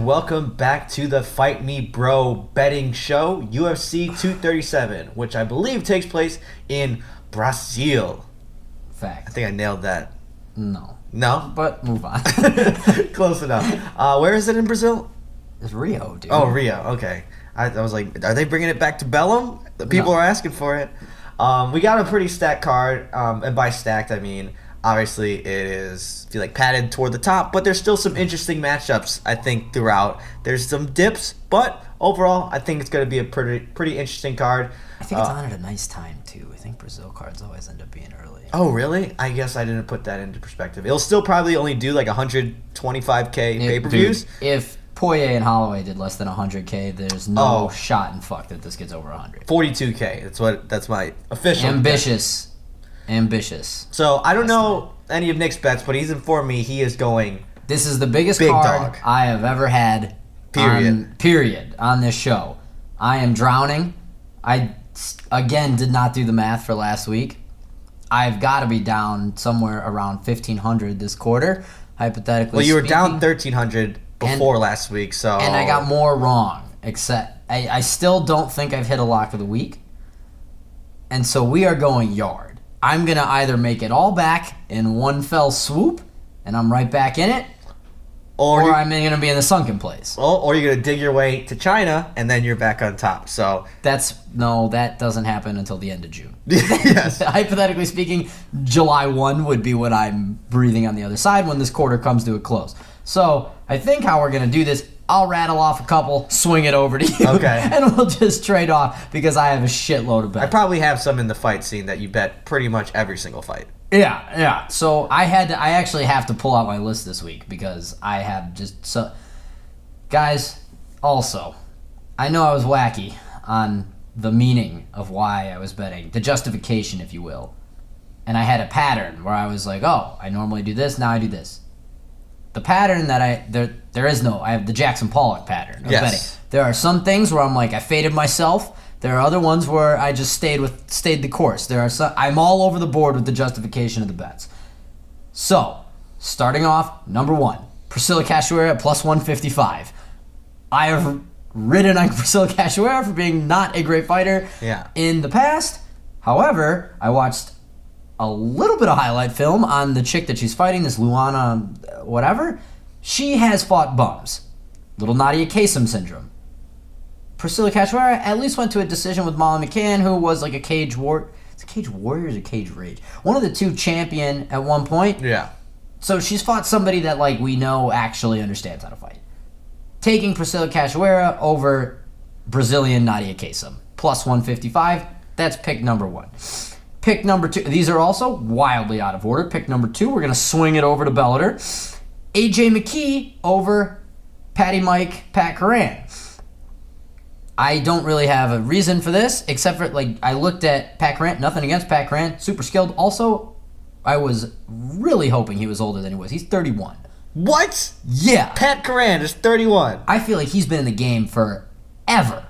Welcome back to the Fight Me Bro betting show, UFC 237, which I believe takes place in Brazil. Fact. I think I nailed that. No. No? But move on. Close enough. Where is it in Brazil? It's Rio, dude. Oh, Rio. Okay. I was like, are they bringing it back to Bellum? The people are asking for it. We got a pretty stacked card, and by stacked I mean obviously it is, I feel like, padded toward the top, but there's still some interesting matchups, I think, throughout. There's some dips, but overall, I think it's going to be a pretty interesting card. I think it's on at a nice time, too. I think Brazil cards always end up being early. Oh, really? I guess I didn't put that into perspective. It'll still probably only do like 125K pay-per-views. Dude, if Poirier and Holloway did less than 100K, there's no shot in fuck that this gets over 100. 42K. That's my official. Ambitious. So I don't know any of Nick's bets, but he's informed me he is going. This is the biggest big card dog. I have ever had. Period on this show. I am drowning. I again did not do the math for last week. I've got to be down somewhere around 1,500 this quarter, hypothetically. Well, you were speaking. down 1,300 before last week, so. And I got more wrong. Except I still don't think I've hit a lock of the week, and so we are going yard. I'm going to either make it all back in one fell swoop, and I'm right back in it, or I'm going to be in the sunken place. Or you're going to dig your way to China, and then you're back on top. So that doesn't happen until the end of June. Yes. Hypothetically speaking, July 1 would be when I'm breathing on the other side when this quarter comes to a close. So I think how we're going to do this, I'll rattle off a couple, swing it over to you, okay, and we'll just trade off because I have a shitload of bets. I probably have some in the fight scene that you bet pretty much every single fight. Yeah. So I actually have to pull out my list this week because I have guys, also, I know I was wacky on the meaning of why I was betting, the justification, if you will. And I had a pattern where I was like, oh, I normally do this, now I do this. The pattern that I have the Jackson Pollock pattern of betting. There are some things where I'm like, I faded myself. There are other ones where I just stayed the course. There are some, I'm all over the board with the justification of the bets. So, starting off, number one, Priscilla Cachoeira at plus 155. I have ridden on Priscilla Cachoeira for being not a great fighter in the past. However, I watched a little bit of highlight film on the chick that she's fighting, this Luana whatever. She has fought bums. Little Nadia Kasem syndrome. Priscilla Cachoeira at least went to a decision with Molly McCann, who was like a cage war. It's a cage warrior or a cage rage? One of the two champion at one point. Yeah. So she's fought somebody that like we know actually understands how to fight. Taking Priscilla Cachoeira over Brazilian Nadia Kasem. Plus 155. That's pick number one. Pick number two. These are also wildly out of order. Pick number two, we're going to swing it over to Bellator. AJ McKee over Pat Curran. I don't really have a reason for this, except for, like, I looked at Pat Curran. Nothing against Pat Curran. Super skilled. Also, I was really hoping he was older than he was. He's 31. What? Yeah. Pat Curran is 31. I feel like he's been in the game forever.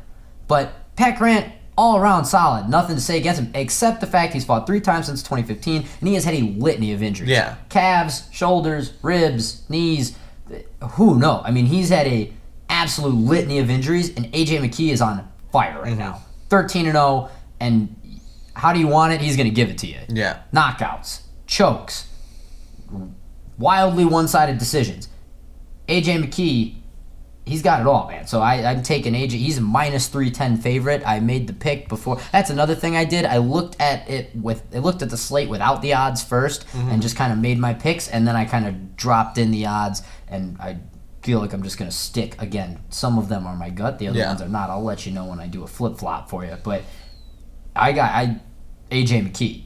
But Pat Curran, all around solid. Nothing to say against him, except the fact he's fought 3 times since 2015, and he has had a litany of injuries. Yeah. Calves, shoulders, ribs, knees. Who knows? I mean, he's had a absolute litany of injuries, and AJ McKee is on fire right now. 13-0, and how do you want it? He's going to give it to you. Yeah. Knockouts, chokes, wildly one-sided decisions. AJ McKee, he's got it all, man. So I'm taking AJ. He's a minus 310 favorite. I made the pick before. That's another thing I did. I looked at the slate without the odds first, and just kind of made my picks, and then I kind of dropped in the odds, and I feel like I'm just going to stick. Again, some of them are my gut. The other ones are not. I'll let you know when I do a flip-flop for you. But AJ McKee.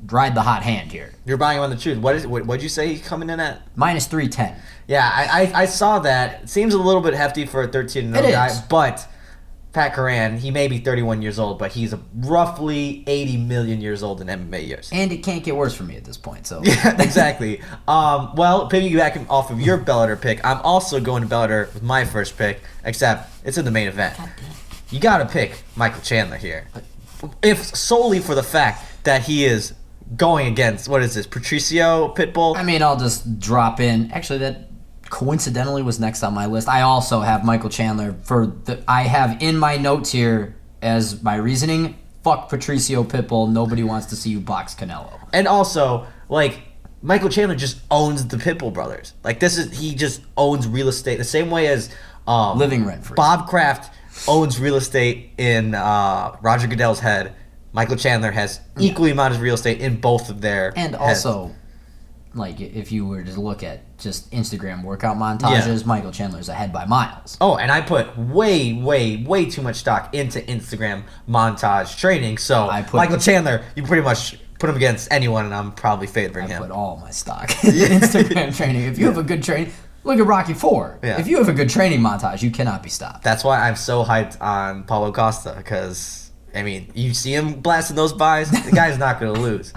Ride the hot hand here. You're buying on the truth. What'd you say he's coming in at? Minus 310. Yeah, I saw that. It seems a little bit hefty for a 13-0 guy, but Pat Curran, he may be 31 years old, but he's roughly 80 million years old in MMA years. And it can't get worse for me at this point. So yeah, exactly. Well, piggybacking off of your Bellator pick, I'm also going to Bellator with my first pick, except it's in the main event. You got to pick Michael Chandler here, if solely for the fact that he is going against, what is this, Patricio Pitbull? I mean, I'll just drop in. Actually, that coincidentally was next on my list. I also have Michael Chandler I have in my notes here as my reasoning, fuck Patricio Pitbull. Nobody wants to see you box Canelo. And also, like, Michael Chandler just owns the Pitbull brothers. Like, he just owns real estate the same way as living rent free. Bob Kraft owns real estate in Roger Goodell's head. Michael Chandler has equally amount of real estate in both of their and heads. Also, like, if you were to look at just Instagram workout montages, Michael Chandler's ahead by miles. Oh, and I put way, way, way too much stock into Instagram montage training. So Michael Chandler, you pretty much put him against anyone, and I'm probably favoring him. I put all my stock in Instagram training. If you have a good training, look at Rocky IV. Yeah. If you have a good training montage, you cannot be stopped. That's why I'm so hyped on Paulo Costa, because, I mean, you see him blasting those buys, the guy's not going to lose.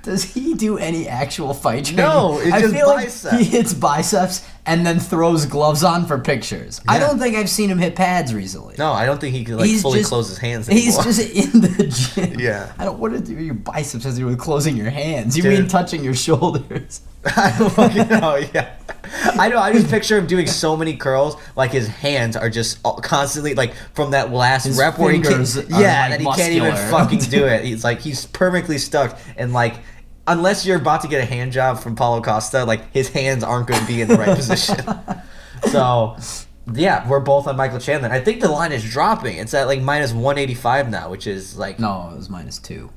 Does he do any actual fight training? No, it's just biceps. Like he hits biceps and then throws gloves on for pictures. Yeah. I don't think I've seen him hit pads recently. No, I don't think he can fully close his hands anymore. He's just in the gym. Yeah. What do your biceps has to do with closing your hands? You mean touching your shoulders? I don't fucking know, yeah. I know, I just picture him doing so many curls, like his hands are just constantly, like, from that last his rep where he can't, that he muscular. can't even fucking do it. He's perfectly stuck, and, like, unless you're about to get a hand job from Paulo Costa, like, his hands aren't going to be in the right position. So, yeah, we're both on Michael Chandler. I think the line is dropping. It's at, like, minus 185 now, which is, like... No, it was minus 2.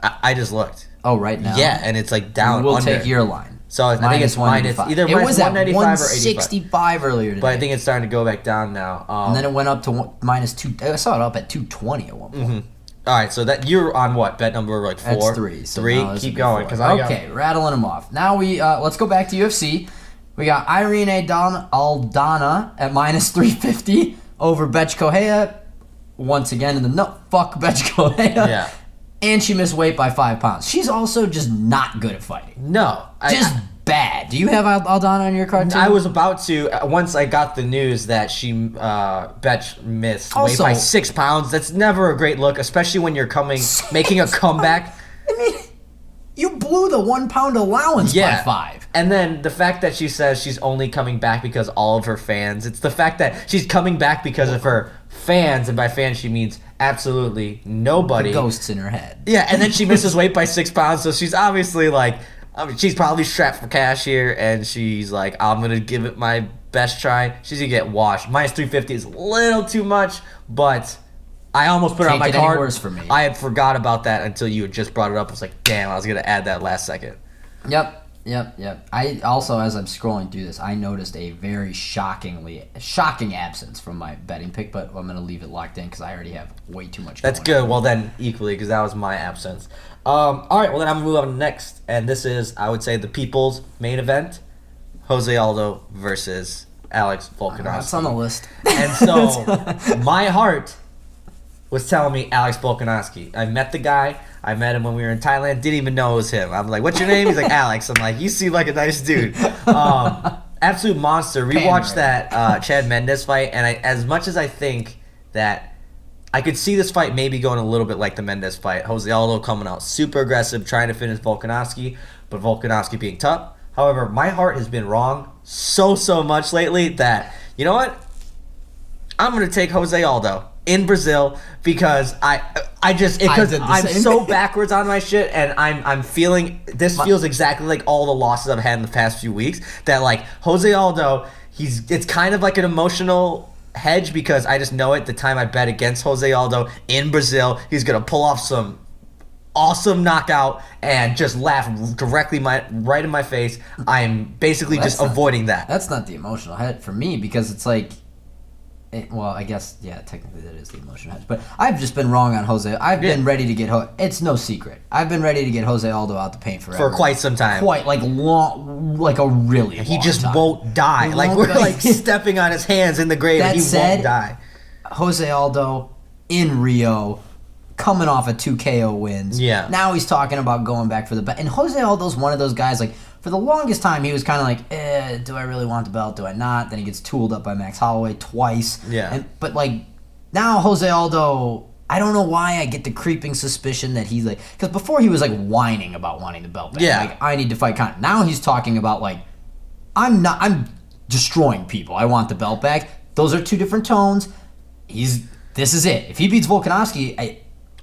I just looked. Oh, right now? Yeah, and it's, like, down We'll under. take your line. So I think it's either minus 195 or 165 earlier today. But I think it's starting to go back down now. And then it went up to minus 2. I saw it up at 220 at one point. Mm-hmm. All right, so that you're on what? Bet number like 4? That's 3. So 3? Keep going. Rattling them off. Now let's go back to UFC. We got Irene Aldana at minus 350 over Betch Correia. Once again in the fuck Betch Correia. Yeah. And she missed weight by 5 pounds. She's also just not good at fighting. No. Bad. Do you have Aldana on your card too? I was about to, once I got the news that she, Betch missed weight by 6 pounds. That's never a great look, especially when you're making a comeback. I mean, you blew the 1 pound allowance by 5. And then the fact that she says she's only coming back because all of her fans. It's the fact that she's coming back because of her fans, and by fans she means absolutely nobody. The ghosts in her head. Yeah, and then she misses weight by 6 pounds, so she's obviously like, she's probably strapped for cash here, and she's like, I'm going to give it my best try. She's going to get washed. Minus 350 is a little too much, but I almost put it on my card. Worse for me. I had forgot about that until you had just brought it up. I was like, damn, I was going to add that last second. Yep. I also, as I'm scrolling through this, I noticed a very shocking absence from my betting pick, but I'm going to leave it locked in because I already have way too much. That's good. Well, then equally, because that was my absence. All right, well, then I'm going to move on to next, and this is, I would say, the people's main event, Jose Aldo versus Alex Volkanovski. That's on the list. And so my heart was telling me Alex Volkanovski. I met the guy. I met him when we were in Thailand. Didn't even know it was him. I'm like, what's your name? He's like, Alex. I'm like, you seem like a nice dude. Absolute monster. Rewatched that Chad Mendes fight, and as much as I think that I could see this fight maybe going a little bit like the Mendes fight, Jose Aldo coming out super aggressive, trying to finish Volkanovski, but Volkanovski being tough. However, my heart has been wrong so much lately that, you know what? I'm going to take Jose Aldo in Brazil because I'm so backwards on my shit, and I'm feeling this feels exactly like all the losses I've had in the past few weeks. That like Jose Aldo, it's kind of like an emotional hedge because I just know it. The time I bet against Jose Aldo in Brazil, he's gonna pull off some awesome knockout and just laugh directly right in my face. I'm basically just avoiding that. That's not the emotional hedge for me because it's like. Well, I guess, yeah, technically that is the emotion hedge. But I've just been wrong on Jose. I've been ready to get it's no secret. I've been ready to get Jose Aldo out the paint forever. For quite some time. Quite, like, long, like a really long He just time. won't die. Like, we're, like, stepping on his hands in the grave, and he won't die. Jose Aldo in Rio, coming off a 2 KO wins. Yeah. Now he's talking about going back for the belt. And Jose Aldo's one of those guys, like, for the longest time, he was kind of like, do I really want the belt? Do I not? Then he gets tooled up by Max Holloway twice. Yeah. But, like, now Jose Aldo, I don't know why I get the creeping suspicion that he's, like... Because before he was, like, whining about wanting the belt back. Yeah. Like, I need to fight Conor. Now he's talking about, like, I'm destroying people. I want the belt back. Those are two different tones. This is it. If he beats Volkanovski,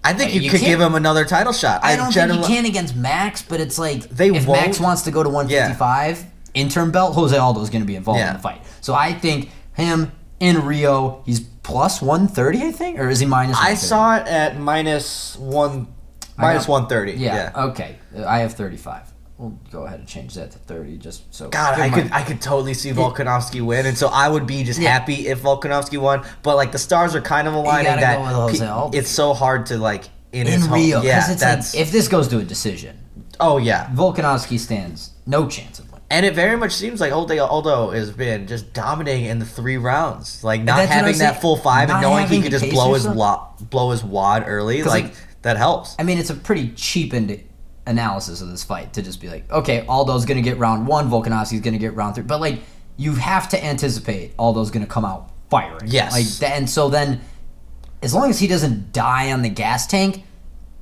I think you could give him another title shot. I don't think you can against Max, but it's like if won't. Max wants to go to 155 interim belt, Jose Aldo is going to be involved in the fight. So I think him in Rio, he's plus 130, I think, or is he minus 130? I saw it at minus 130. Yeah. Okay. I have 35. We'll go ahead and change that to 30 just so. God, I could totally see Volkanovski win, and so I would be just happy if Volkanovski won. But like the stars are kind of aligning that go with Jose Aldo. It's so hard to like in his Rio. home. Yeah, it's like, if this goes to a decision, Volkanovski stands no chance of winning. And it very much seems like Jose Aldo has been just dominating in the 3 rounds, like not having that full 5 and knowing he could just blow his wad early. Like that helps. I mean, it's a pretty cheapened analysis of this fight to just be like, okay, Aldo's going to get round 1, Volkanovski's going to get round 3. But, like, you have to anticipate Aldo's going to come out firing. Yes. Like, and so then, as long as he doesn't die on the gas tank,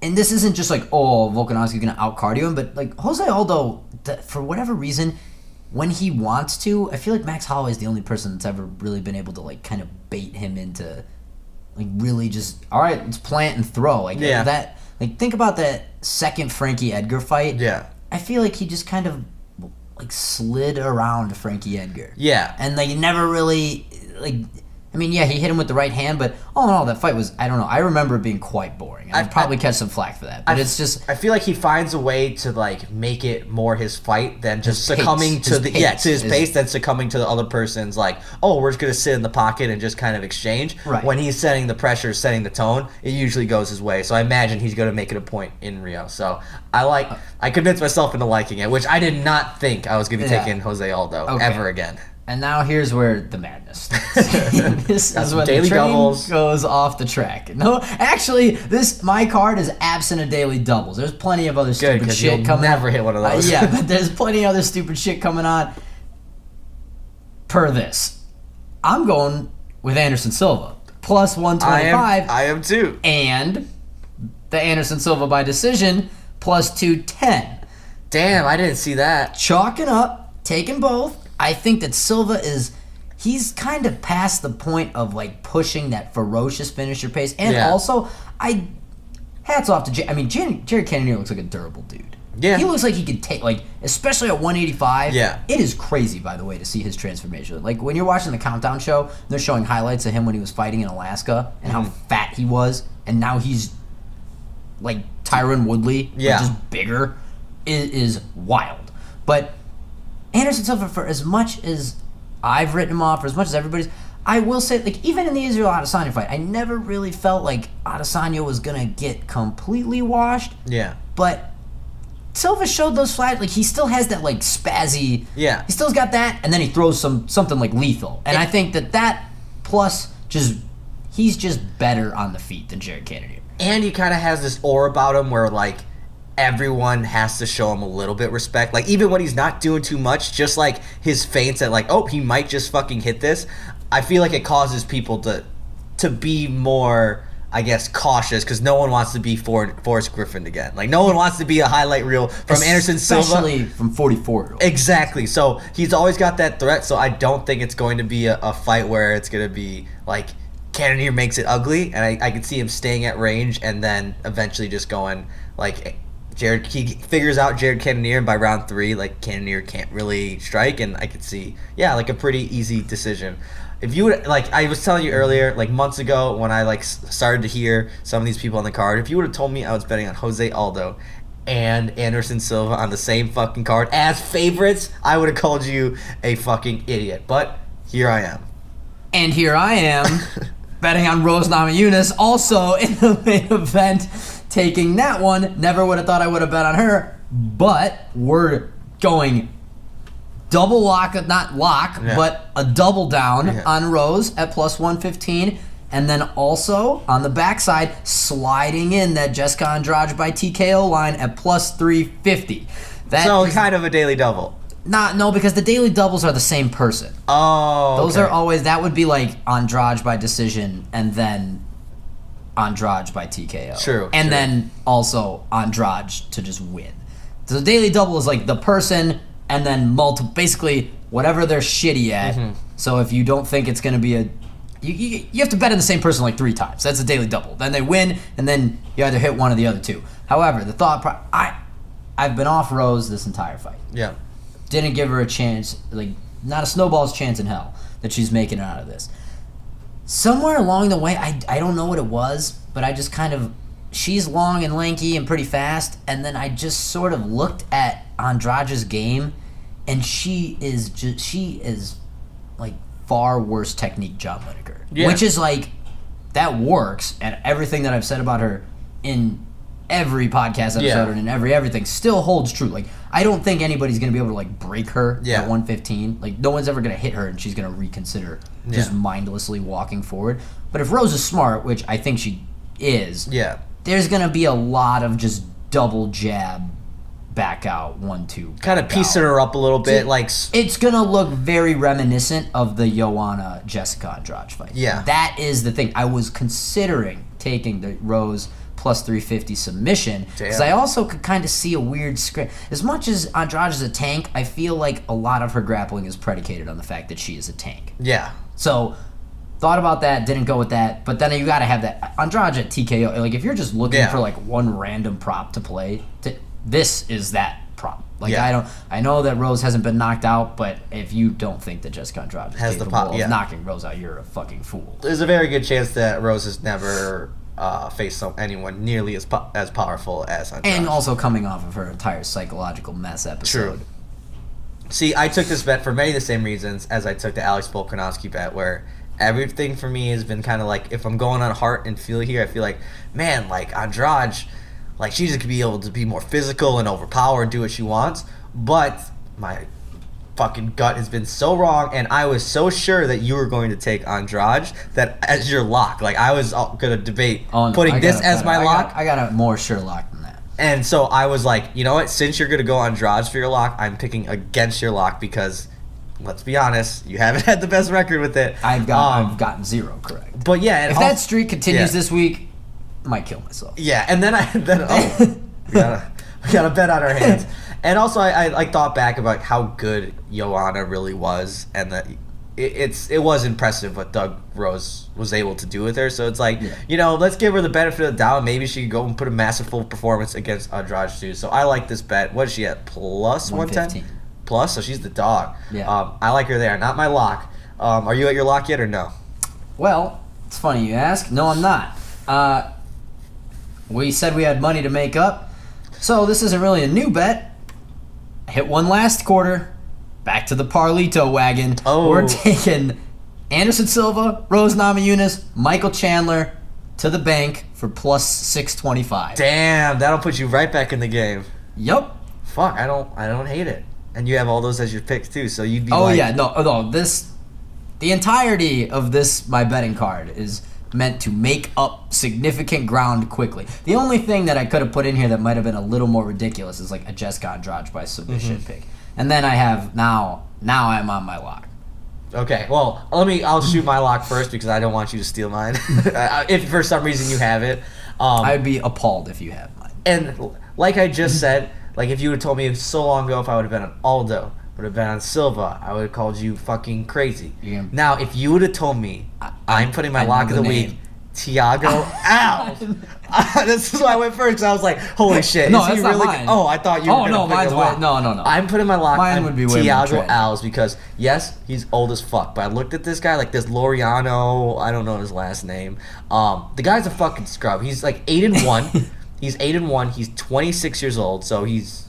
and this isn't just like, oh, Volkanovski's going to out-cardio him, but, like, Jose Aldo, for whatever reason, when he wants to, I feel like Max Holloway is the only person that's ever really been able to, like, kind of bait him into, like, really just, all right, let's plant and throw. Like, that... Like, think about that second Frankie Edgar fight. Yeah. I feel like he just kind of, like, slid around Frankie Edgar. Yeah. And, like, never really, like... I mean, yeah, he hit him with the right hand, but all in all, that fight was, I don't know, I remember it being quite boring. I'd probably catch some flack for that, but it's just... I feel like he finds a way to, like, make it more his fight than just succumbing to his pace, than succumbing to the other person's, like, oh, we're just going to sit in the pocket and just kind of exchange. Right. When he's setting the pressure, setting the tone, it usually goes his way. So I imagine he's going to make it a point in Rio. So I convinced myself into liking it, which I did not think I was going to be taking Jose Aldo ever again. And now here's where the madness starts. This is when daily the train doubles goes off the track. No, actually, my card is absent of daily doubles. There's plenty of other stupid shit coming. Never hit one of those. Yeah, but there's plenty of other stupid shit coming on. Per this, I'm going with Anderson Silva plus 125. I am too. And the Anderson Silva by decision plus 210. Damn, I didn't see that. Chalking up, taking both. I think that Silva he's kind of past the point of like pushing that ferocious finisher pace. And also, hats off to Jared Cannonier looks like a durable dude. Yeah. He looks like he could take, like, especially at 185. Yeah. It is crazy, by the way, to see his transformation. Like, when you're watching the Countdown show, they're showing highlights of him when he was fighting in Alaska and how fat he was. And now he's like Tyron Woodley, but just bigger. It is wild. But Anderson Silva, for as much as I've written him off, for as much as everybody's, I will say, like, even in the Israel Adesanya fight, I never really felt like Adesanya was going to get completely washed. Yeah. But Silva showed those flags, like, he still has that, like, spazzy. Yeah. He still's got that, and then he throws something, like, lethal. And I think that plus he's just better on the feet than Jared Cannonier. And he kind of has this aura about him where, like, everyone has to show him a little bit respect. Like, even when he's not doing too much, just like his feints at like, oh, he might just fucking hit this. I feel like it causes people to be more, I guess, cautious, because no one wants to be Forrest Griffin again. Like, no one wants to be a highlight reel from Anderson Silva. Especially from 44-year-olds. Exactly. So he's always got that threat, so I don't think it's going to be a fight where it's going to be like Cannonier makes it ugly, and I can see him staying at range and then eventually just going like he figures out Jared Cannonier, and by round 3, like, Cannonier can't really strike, and I could see, like, a pretty easy decision. If you would, like, I was telling you earlier, like, months ago when I, like, started to hear some of these people on the card, if you would have told me I was betting on Jose Aldo and Anderson Silva on the same fucking card as favorites, I would have called you a fucking idiot. But here I am. And here I am betting on Rose Namajunas, also in the main event, taking that one. Never would have thought I would have bet on her, but we're going double lock, not lock, but a double down on Rose at plus 115, and then also on the backside, sliding in that Jessica Andrade by TKO line at plus 350. So kind of a daily double. No, because the daily doubles are the same person. Oh, those are always, that would be like Andrade by decision, and then Andrade by TKO. True. And then also Andrade to just win. So the daily double is like the person and then basically whatever they're shitty at. Mm-hmm. So if you don't think it's going to be a... You have to bet on the same person like 3 times. That's a daily double. Then they win, and then you either hit one of the other two. However, the I've been off Rose this entire fight. Yeah. Didn't give her a chance, like, not a snowball's chance in hell that she's making it out of this. Somewhere along the way, I don't know what it was, but I just kind of... She's long and lanky and pretty fast, and then I just sort of looked at Andrade's game, and she is like far worse technique John Lineker. Yeah. Which is like, that works, and everything that I've said about her in every podcast episode and in everything still holds true. Like, I don't think anybody's going to be able to like break her at 115. Like, no one's ever going to hit her and she's going to reconsider just mindlessly walking forward. But if Rose is smart, which I think she is, there's going to be a lot of just double jab, back out, 1-2. Kind of piecing her up a little bit. It's going to look very reminiscent of the Joanna Jessica Andrade fight. Yeah. That is the thing. I was considering taking the Rose plus 350 submission because I also could kind of see a weird script. As much as Andrade is a tank, I feel like a lot of her grappling is predicated on the fact that she is a tank. Yeah. So, thought about that, didn't go with that, but then you got to have that Andrade at TKO. Like, if you're just looking for like one random prop to play, this is that prop. Like, I know that Rose hasn't been knocked out, but if you don't think that Jessica Andrade is capable of knocking Rose out, you're a fucking fool. There's a very good chance that Rose has never faced anyone nearly as powerful as Andrade. And also coming off of her entire psychological mess episode. True. See, I took this bet for many of the same reasons as I took the Alex Volkanovski bet, where everything for me has been kind of like, if I'm going on heart and feel here, I feel like, man, like Andrade, like she just could be able to be more physical and overpower and do what she wants. But my fucking gut has been so wrong, and I was so sure that you were going to take Andrade that as your lock. Like, I was gonna debate putting this as my lock. I got a more sure lock than that. And so I was like, you know what? Since you're gonna go Andrade for your lock, I'm picking against your lock because, let's be honest, you haven't had the best record with it. I've gotten 0 correct. But yeah, if that streak continues this week, I might kill myself. Yeah, and then we got a bet on our hands. And also, I thought back about how good Joanna really was, and that it was impressive what Doug Rose was able to do with her. So it's like, you know, let's give her the benefit of the doubt. Maybe she could go and put a masterful performance against Andrade too. So I like this bet. What is she at? Plus 110? Plus, so she's the dog. Yeah. I like her there. Not my lock. Are you at your lock yet or no? Well, it's funny you ask. No, I'm not. We said we had money to make up, so this isn't really a new bet. I hit one last quarter. Back to the Parlito wagon. Oh. We're taking Anderson Silva, Rose Namajunas, Michael Chandler to the bank for plus 625. Damn, that'll put you right back in the game. Yup. Fuck, I don't hate it. And you have all those as your picks too, so you'd be the entirety of this, my betting card, is meant to make up significant ground quickly. The only thing that I could have put in here that might have been a little more ridiculous is like a Jessica Andrade by submission pick. And then I have now I'm on my lock. Okay, well, I'll shoot my lock first because I don't want you to steal mine. If for some reason you have it. I'd be appalled if you have mine. And like I just said, like if you would have told me so long ago if I would have been on Aldo, would have been on Silva, I would have called you fucking crazy. Yeah. Now, if you would have told me I'm putting my lock of the week, Thiago Alves. This is why I went first, because I was like, holy shit. No, is that's he not really mine. Oh, I thought you were going to put your lock. No. I'm putting my lock Mine on would be way more Thiago trendy. Alves because, yes, he's old as fuck, but I looked at this guy, like this Laureano, I don't know his last name. The guy's a fucking scrub. He's like 8-1. He's 8-1. He's 26 years old, so he's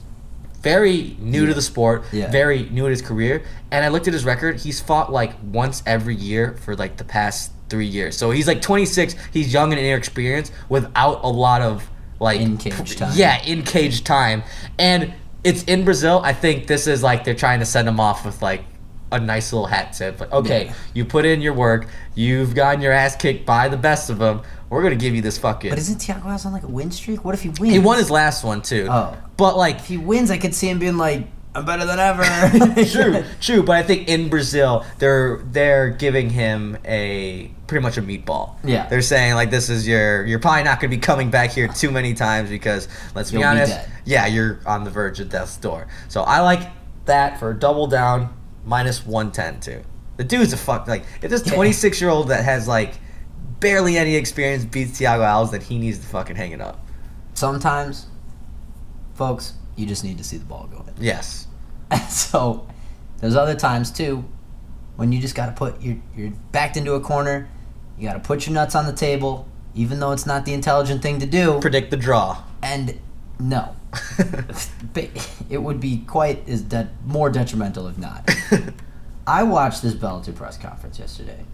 very new to the sport, very new to his career. And I looked at his record. He's fought like once every year for like the past 3 years. So he's like 26. He's young and inexperienced without a lot of like in-cage time. Yeah, in-cage time. And it's in Brazil. I think this is like they're trying to send him off with like a nice little hat tip. Like, okay, you put in your work. You've gotten your ass kicked by the best of them. We're going to give you this fucking... But isn't Thiago Alves on like a win streak? What if he wins? He won his last one too. Oh. But like... If he wins, I could see him being like, I'm better than ever. True. But I think in Brazil, they're giving him pretty much a meatball. Yeah. They're saying like, this is you're probably not going to be coming back here too many times because let's be honest, dead. Yeah, you're on the verge of death's door. So I like that for a double down. minus 110 too. The dude's a fuck. Like, if this 26-year-old that has like barely any experience beats Thiago Alves, then he needs to fucking hang it up. Sometimes, folks, you just need to see the ball go in. Yes. So, there's other times too when you just got to put you're backed into a corner. You got to put your nuts on the table, even though it's not the intelligent thing to do. Predict the draw. And no, it would be quite more detrimental if not. I watched this Bellator press conference yesterday,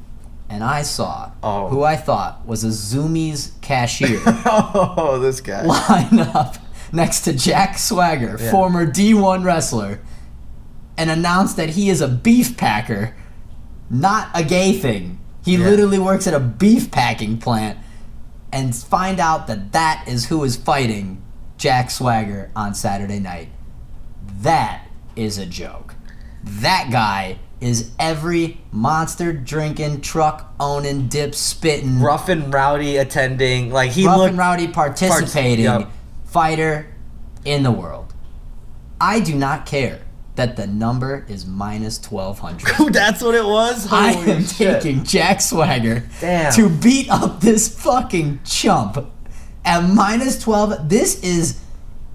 and I saw who I thought was a Zoomies cashier Oh, this guy. line up next to Jack Swagger, former D1 wrestler, and announce that he is a beef packer, not a gay thing. He literally works at a beef packing plant, and find out that that is who is fighting Jack Swagger on Saturday night. That is a joke. That guy is every monster drinking, truck owning, dip spitting, rough and rowdy attending, like rough and rowdy participating fighter in the world. I do not care that the number is minus 1,200. That's what it was? I am taking Jack Swagger Damn. to beat up this fucking chump at minus 12. This is,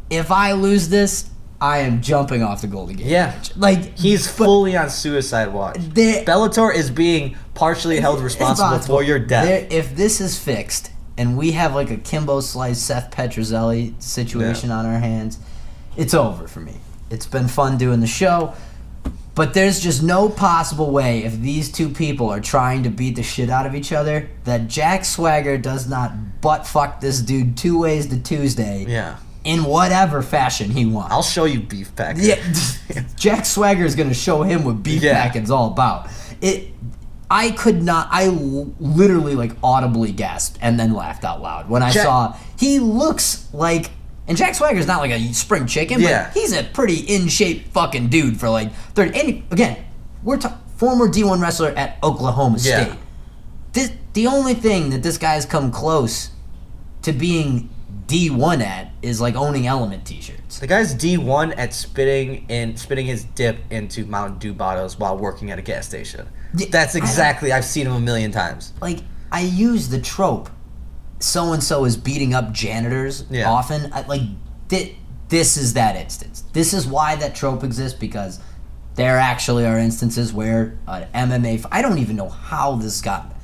if I lose this, I am jumping off the Golden Gate. Yeah. Bridge. Like, he's fully on suicide watch. Bellator is being partially held responsible for your death. If this is fixed and we have like a Kimbo Slice, Seth Petrozelli situation on our hands, it's over for me. It's been fun doing the show, but there's just no possible way, if these two people are trying to beat the shit out of each other, that Jack Swagger does not butt fuck this dude 2 ways to Tuesday. Yeah. In whatever fashion he wants. I'll show you beef packer. Yeah, Jack Swagger is going to show him what beef packing's all about. I could not. I literally like audibly gasped and then laughed out loud when I saw he looks like. And Jack Swagger's not like a spring chicken, but he's a pretty in shape fucking dude for like 30. And again, we're former D1 wrestler at Oklahoma State. The only thing that this guy's come close to being D1 at is like owning Element t-shirts. The guy's D1 at spitting his dip into Mountain Dew bottles while working at a gas station. That's exactly, I've seen him a million times. Like, I use the trope, so-and-so is beating up janitors often. This is that instance. This is why that trope exists, because there actually are instances where an MMA... I don't even know how this got...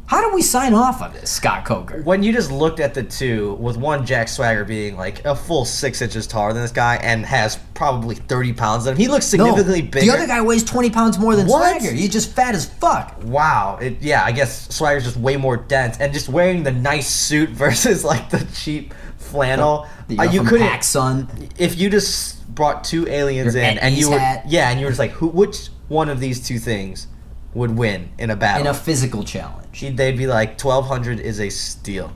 How do we sign off on this, Scott Coker? When you just looked at the two, with one Jack Swagger being like a full 6 inches taller than this guy and has probably 30 pounds on him, he looks significantly bigger. The other guy weighs 20 pounds more than Swagger. He's just fat as fuck. Wow. I guess Swagger's just way more dense, and just wearing the nice suit versus like the cheap flannel. You couldn't. PacSun. If you just brought two aliens in and you were and you were just like, which one of these two things would win in a battle? In a physical challenge. They'd be like, 1,200 is a steal.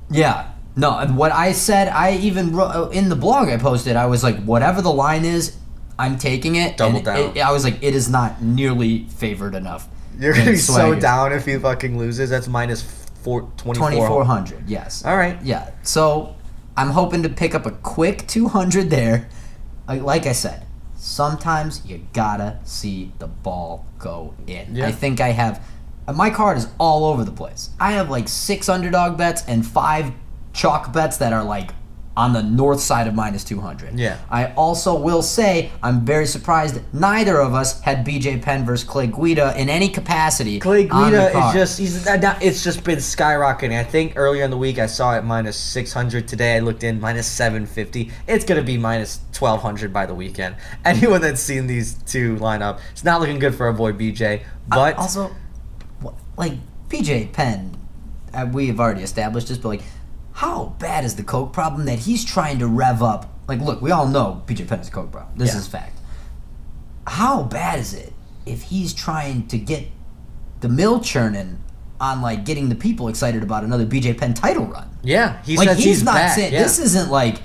Yeah. No, what I said, I even wrote, in the blog I posted, I was like, whatever the line is, I'm taking it. Double down. I was like, it is not nearly favored enough. You're going to be so down if he fucking loses. That's minus 2,400. Yes. All right. Yeah. So I'm hoping to pick up a quick 200 there. Like I said, sometimes you gotta see the ball go in. Yeah. I think I have... My card is all over the place. I have like 6 underdog bets and 5 chalk bets that are like on the north side of minus 200. Yeah. I also will say I'm very surprised neither of us had BJ Penn versus Clay Guida in any capacity. Clay Guida it's just been skyrocketing. I think earlier in the week I saw it minus 600. Today I looked in minus 750. It's going to be minus 1,200 by the weekend. Anyone that's seen these two line up, it's not looking good for our boy BJ. But also, like, BJ Penn, we have already established this, but like, how bad is the coke problem that he's trying to rev up? Like, look, we all know BJ Penn is a coke problem. This is fact. How bad is it if he's trying to get the mill churning on, like, getting the people excited about another BJ Penn title run? Yeah, he's not back. Saying this isn't like,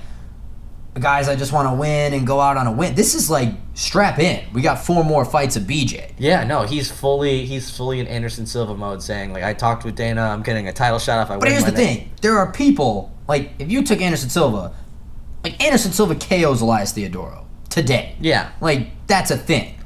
guys, I just want to win and go out on a win. This is like, strap in. We got 4 more fights of BJ. Yeah, no, he's fully in Anderson Silva mode, saying like, I talked with Dana, I'm getting a title shot if I win. But here's the thing: there are people like, if you took Anderson Silva, like Anderson Silva KOs Elias Theodoro today. Yeah, like that's a thing.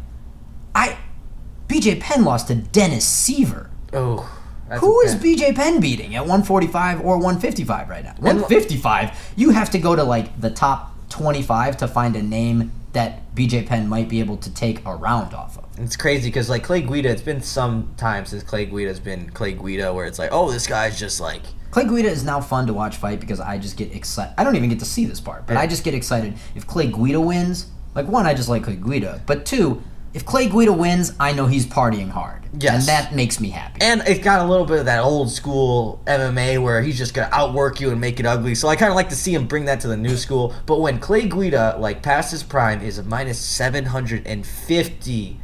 BJ Penn lost to Dennis Seaver. Oh. Who is BJ Penn beating at 145 or 155 right now? 155, you have to go to like the top 25 to find a name that BJ Penn might be able to take a round off of. It's crazy because like Clay Guida, it's been some time since Clay Guida's been Clay Guida where it's like, oh, this guy's just like... Clay Guida is now fun to watch fight because I just get excited. I don't even get to see this part, but I just get excited. If Clay Guida wins, like one, I just like Clay Guida, but two, if Clay Guida wins, I know he's partying hard. Yes. And that makes me happy. And it's got a little bit of that old school MMA where he's just going to outwork you and make it ugly. So I kind of like to see him bring that to the new school. But when Clay Guida, like past his prime, is a minus 750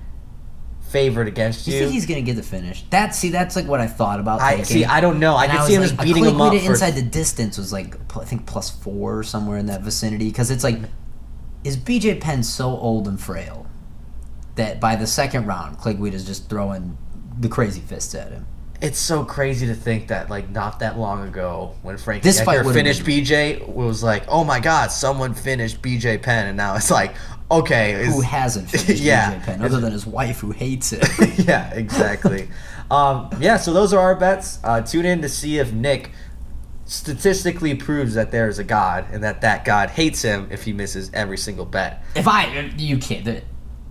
favorite against you. You think he's going to get the finish? That's like what I thought about taking. I don't know. I can see him just beating him up. Clay Guida inside the distance was like, I think +4 or somewhere in that vicinity. Because it's like, is BJ Penn so old and frail that by the second round, Clay Guida's just throwing the crazy fists at him? It's so crazy to think that, like, not that long ago, when Frankie This fight Edgar would've finished BJ, was like, oh my God, someone finished BJ Penn, and now it's like, okay, Who hasn't finished Yeah. BJ Penn, other than his wife who hates him? yeah, exactly. Yeah, so those are our bets. Tune in to see if Nick statistically proves that there is a God and that God hates him if he misses every single bet. You can't.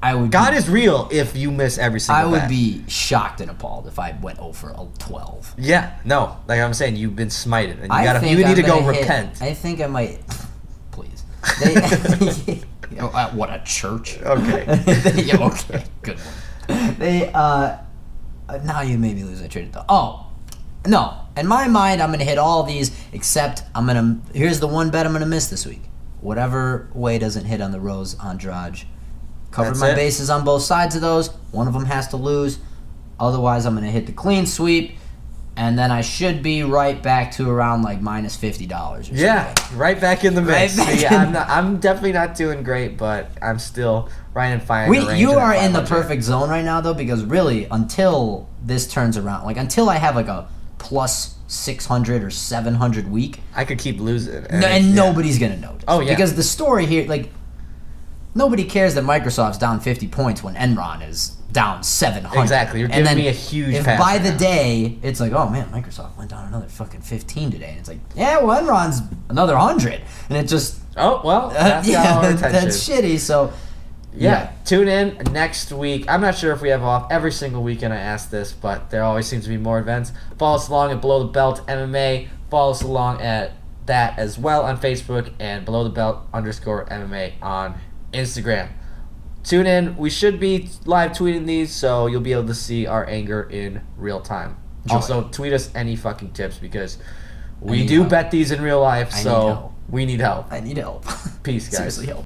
God is real if you miss every single bet. I would be shocked and appalled if I went 0 for 12. Yeah, no, like I'm saying, you've been smited, and you need I'm to go gonna repent. I think I might. Please. What, a church? Okay. Yeah, okay, good one. Now you made me lose my train of thought. Oh, no. In my mind, I'm gonna hit all these except here's the one bet I'm gonna miss this week. Whatever way doesn't hit on the Rose Andrade. Covered my bases on both sides of those. One of them has to lose. Otherwise, I'm going to hit the clean sweep. And then I should be right back to around like minus $50 or something. Yeah, right back in the mix. Right back Yeah, I'm definitely not doing great, but I'm still right and fine. You are in the perfect zone right now, though, because really, until this turns around, like until I have like a plus 600 or 700 week, I could keep losing. And nobody's going to notice. Oh, yeah. Because the story here, like, nobody cares that Microsoft's down 50 points when Enron is down 700. Exactly. You're giving me a huge if pass by right the now. day, it's like, oh man, Microsoft went down another fucking 15 today. And it's like, yeah, well, Enron's another 100. And it just... Oh, well, that's got our attention. That's shitty, so... Yeah, tune in next week. I'm not sure if we have off every single weekend I ask this, but there always seems to be more events. Follow us along at Below the Belt MMA. Follow us along at that as well on Facebook and Below the Belt _MMA on Instagram. Tune in. We should be live tweeting these, so you'll be able to see our anger in real time. Enjoy. Also, tweet us any fucking tips because we do bet these in real life, so we need help. I need help. Peace, guys. Seriously, help.